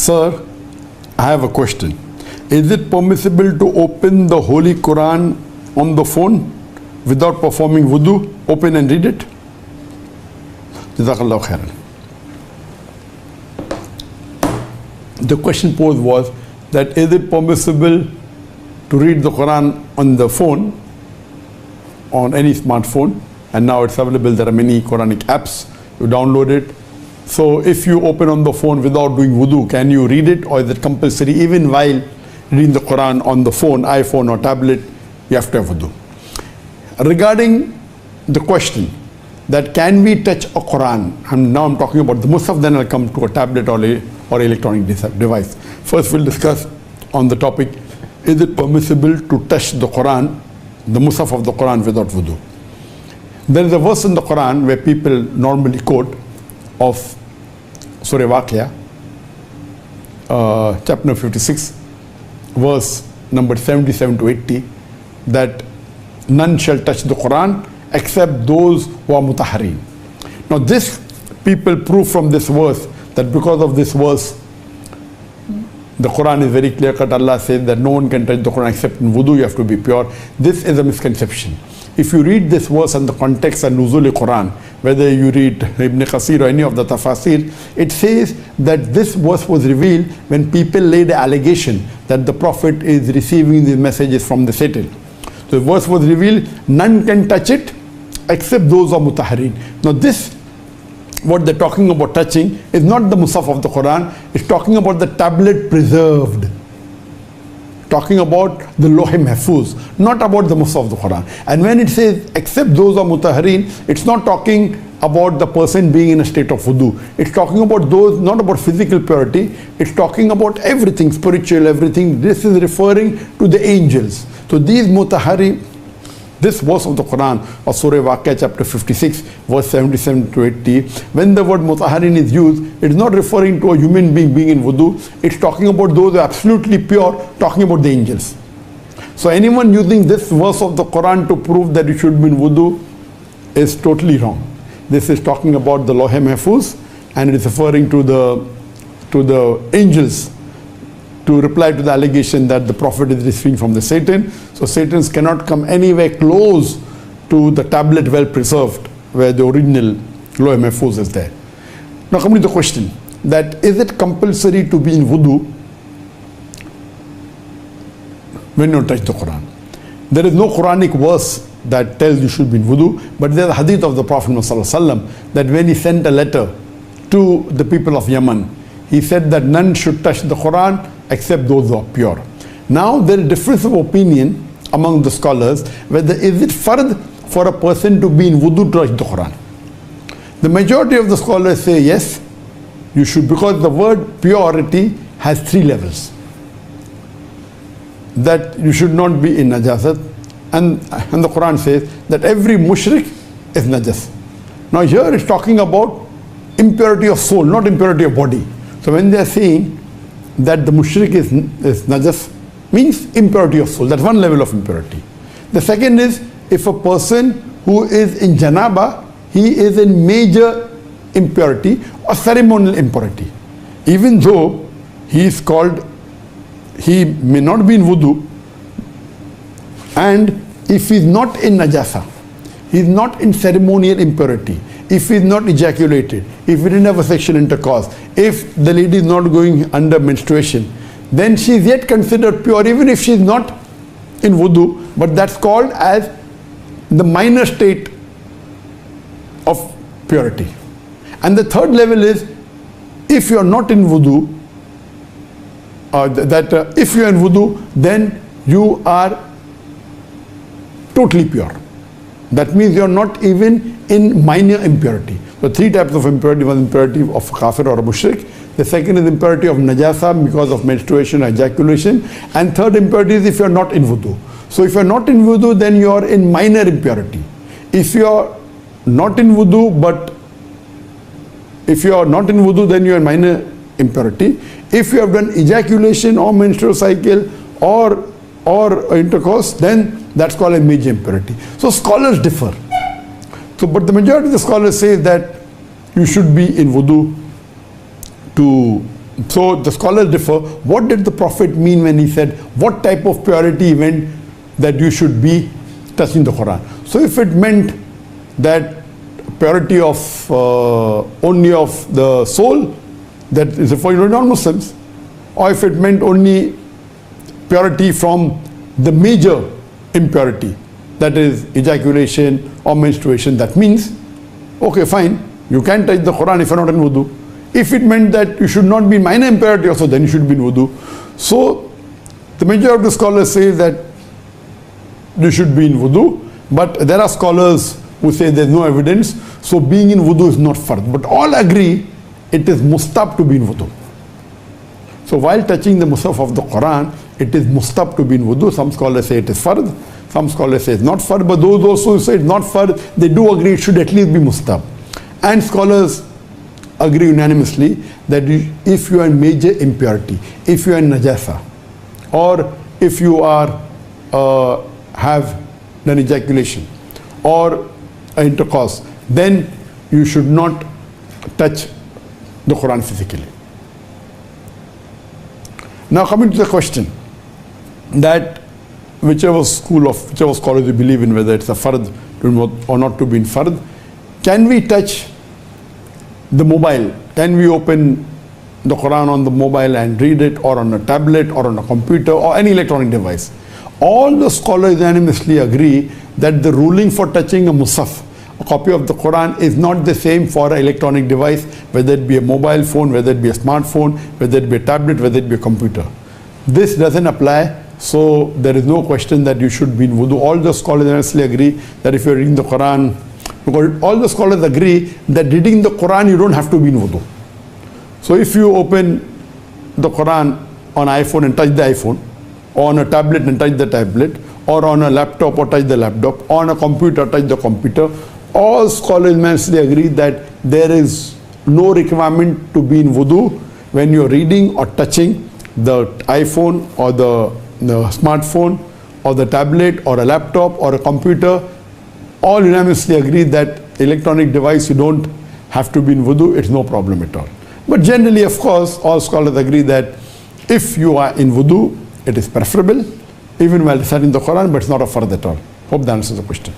Sir, I have a question. Is it permissible to open the Holy Quran on the phone without performing wudu? Open and read it? Jazakallahu khairan. The question posed was that is it permissible to read the Quran on the phone, on any smartphone, and now it's available. There are many Quranic apps. You download it. So if you open on the phone without doing wudu, can you read it, or is it compulsory even while reading the Quran on the phone, iPhone or tablet, you have to have wudu? Regarding the question that can we touch a Quran, and now I'm talking about the Musaf, then I'll come to a tablet or electronic device. First we'll discuss on the topic, is it permissible to touch the Quran, the Musaf of the Quran without wudu? There is a verse in the Quran where people normally quote of Surah Waqia, chapter 56, verse number 77 to 80, that none shall touch the Quran except those who are mutahhareen. Now this, people prove from this verse that because of this verse, the Quran is very clear cut. Allah says that no one can touch the Quran except in wudu, you have to be pure. This is a misconception. If you read this verse and the context and Nuzul Quran, whether you read Ibn Qasir or any of the tafasir, it says that this verse was revealed when people laid an allegation that the Prophet is receiving these messages from the Satan. So the verse was revealed, none can touch it except those who are mutahhareen. Now this, what they're talking about touching, is not the Musaf of the Quran, it's talking about the tablet preserved. Talking about the Lawh Mahfuz, not about the Musaf of the Quran. And when it says except those who are mutahhareen, it's not talking about the person being in a state of wudu. It's talking about those, not about physical purity, it's talking about everything, spiritual, everything. This is referring to the angels. So these mutahhareen, this verse of the Quran of Surah Waqia chapter 56 verse 77 to 80, when the word mutahhareen is used, it is not referring to a human being in wudu, it's talking about those who are absolutely pure, talking about the angels. So anyone using this verse of the Quran to prove that it should be in wudu is totally wrong. This is talking about the Lawh Mahfuz, and it is referring to the angels, to reply to the allegation that the Prophet is receiving from the Satan. So Satans cannot come anywhere close to the tablet well preserved where the original Lawh Mahfuz is there. Now coming to the question, that is it compulsory to be in wudu when you touch the Quran? There is no Quranic verse that tells you should be in wudu, but there is a hadith of the Prophet ﷺ that when he sent a letter to the people of Yemen, he said that none should touch the Quran except those who are pure. Now there is difference of opinion among the scholars whether is it fard for a person to be in wudu to touch the Quran. The majority of the scholars say yes, you should, because the word purity has 3 levels. That you should not be in najasat, and the Quran says that every mushrik is najas. Now here it's talking about impurity of soul, not impurity of body. So when they are saying that the mushrik is najas, means impurity of soul. That's one level of impurity. The second is, if a person who is in janaba, he is in major impurity or ceremonial impurity. Even though he is called, he may not be in wudu, and if he is not in najasa, he is not in ceremonial impurity, if he is not ejaculated, if he didn't have a sexual intercourse, if the lady is not going under menstruation, then she is yet considered pure, even if she is not in wudu, but that's called as the minor state of purity. And the third level is, if you are not in wudu, if you are in wudu, then you are totally pure. That means you are not even in minor impurity. So 3 types of impurity. One, impurity of kafir or a mushrik. The second is impurity of najasa because of menstruation or ejaculation. And third impurity is if you are not in wudu. So if you are not in wudu, then you are in minor impurity. If you are not in wudu, then you are in minor impurity. If you have done ejaculation or menstrual cycle or intercourse, then that's called a major impurity. So scholars differ. So, but the majority of the scholars say that you should be in wudu to So the scholars differ. What did the Prophet mean when he said what type of purity he meant that you should be touching the Quran? So if it meant that purity of only of the soul, that is for non-Muslims, or if it meant only purity from the major impurity, that is ejaculation or menstruation, that means, okay, fine, you can touch the Quran if you're not in wudu. If it meant that you should not be minor impurity also, then you should be in wudu. So the majority of the scholars say that you should be in wudu, but there are scholars who say there's no evidence, so being in wudu is not fard. But all agree it is mustab to be in wudu. So while touching the mushaf of the Quran, it is mustab to be in wudu. Some scholars say it is fard, some scholars say it's not fard, but those also who say it's not fard, they do agree it should at least be mustab. And scholars agree unanimously that if you are in major impurity, if you are in najasa, or if you are have done ejaculation or intercourse, then you should not touch the Quran physically. Now coming to the question that whichever scholar you believe in, whether it's a fard or not to be in fard, can we touch the mobile? Can we open the Quran on the mobile and read it, or on a tablet or on a computer or any electronic device? All the scholars unanimously agree that the ruling for touching a mushaf, a copy of the Quran, is not the same for an electronic device, whether it be a mobile phone, whether it be a smartphone, whether it be a tablet, whether it be a computer. This doesn't apply, so there is no question that you should be in wudu. All the scholars unanimously agree that if you are reading the Quran, because all the scholars agree that reading the Quran you don't have to be in wudu. So if you open the Quran on iPhone and touch the iPhone, or on a tablet and touch the tablet, or on a laptop or touch the laptop, or on a computer touch the computer, all scholars unanimously agree that there is no requirement to be in wudu when you are reading or touching the iPhone or the smartphone or the tablet or a laptop or a computer. All unanimously agree that electronic device you don't have to be in wudu, it's no problem at all. But generally, of course, all scholars agree that if you are in wudu, it is preferable, even while reciting the Quran, but it's not a fard at all. Hope that answers the question.